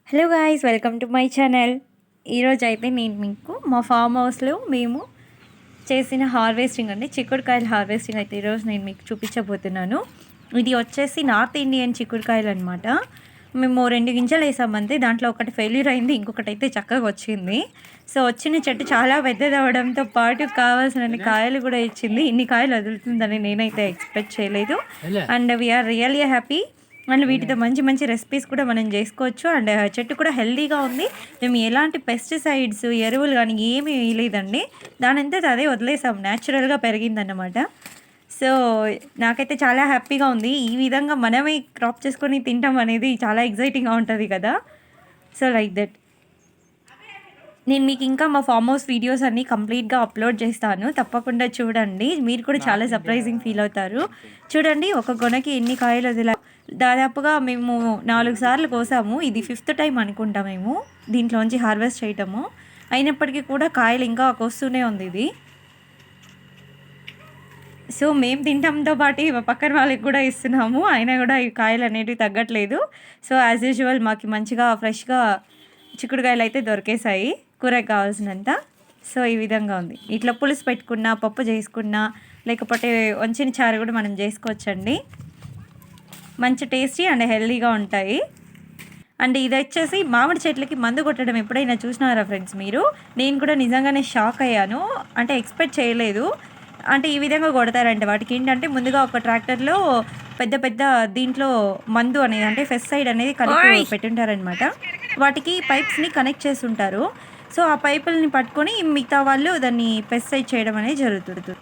Hello guys, welcome to my channel. ఈరోజు అయితే నేను మీకు మా ఫామ్ హౌస్లో మేము చేసిన హార్వెస్టింగ్ అండి, చిక్కుడుకాయల హార్వెస్టింగ్ అయితే ఈరోజు నేను మీకు చూపించబోతున్నాను. ఇది వచ్చేసి నార్త్ ఇండియన్ చిక్కుడుకాయలు అనమాట. మేము 2 గింజలు వేసామంతే, దాంట్లో ఒకటి ఫెయిల్యూర్ అయింది, ఇంకొకటి అయితే చక్కగా వచ్చింది. సో వచ్చిన చెట్టు చాలా పెద్దది అవడంతో పాటు కావాల్సినన్ని కాయలు కూడా ఇచ్చింది. ఇన్ని కాయలు వదులుతుందని నేనైతే ఎక్స్పెక్ట్ చేయలేదు. And we are really happy. అండ్ వీటితో మంచి మంచి రెసిపీస్ కూడా మనం చేసుకోవచ్చు. అండ్ చెట్టు కూడా హెల్దీగా ఉంది. మేము ఎలాంటి పెస్టిసైడ్స్, ఎరువులు కానీ ఏమీ వేయలేదండి. దానంతా అదే వదిలేసాం, న్యాచురల్గా పెరిగిందన్నమాట. సో నాకైతే చాలా హ్యాపీగా ఉంది. ఈ విధంగా మనమే క్రాప్ చేసుకొని తింటాం అనేది చాలా ఎగ్జైటింగ్గా ఉంటుంది కదా. సో లైక్ దట్ నేను మీకు ఇంకా మా ఫామ్ హౌస్ వీడియోస్ అన్నీ కంప్లీట్గా అప్లోడ్ చేస్తాను, తప్పకుండా చూడండి. మీరు కూడా చాలా సర్ప్రైజింగ్ ఫీల్ అవుతారు. చూడండి, ఒక గొనకి ఎన్ని కాయలు వదిలా. దాదాపుగా మేము 4 సార్లు కోసాము. ఇది 5th టైం అనుకుంటా మేము దీంట్లోంచి హార్వెస్ట్ చేయటము. అయినప్పటికీ కూడా కాయలు ఇంకా కోస్తూనే ఉంది ఇది. సో మేము తినడంతో పాటు పక్కన వాళ్ళకి కూడా ఇస్తున్నాము, అయినా కూడా ఈ కాయలు అనేటివి తగ్గట్లేదు. సో యాజ్ యూజువల్ మాకు మంచిగా ఫ్రెష్గా చిక్కుడుకాయలు అయితే దొరికేసాయి, కూరకి కావాల్సినంత. సో ఈ విధంగా ఉంది. ఇట్లా పులుసు పెట్టుకున్నా, పప్పు చేసుకున్నా, లేకపోతే వంచిన చారు కూడా మనం చేసుకోవచ్చండి. మంచి టేస్టీ అండ్ హెల్దీగా ఉంటాయి. అండ్ ఇది వచ్చేసి మామిడి చెట్లకి మందు కొట్టడం ఎప్పుడైనా చూసినారా ఫ్రెండ్స్ మీరు? నేను కూడా నిజంగానే షాక్ అయ్యాను, అంటే ఎక్స్పెక్ట్ చేయలేదు. అంటే ఈ విధంగా కొడతారంటే వాటికి ఏంటంటే ముందుగా ఒక ట్రాక్టర్లో పెద్ద పెద్ద దీంట్లో మందు అనేది, అంటే పెస్టిసైడ్ అనేది కలిపి పెట్టుంటారనమాట. వాటికి పైప్స్ని కనెక్ట్ చేస్తుంటారు. సో ఆ పైపుల్ని పట్టుకొని మిగతా వాళ్ళు దాన్ని పెస్టిసైడ్ చేయడం అనేది జరుగుతుంది.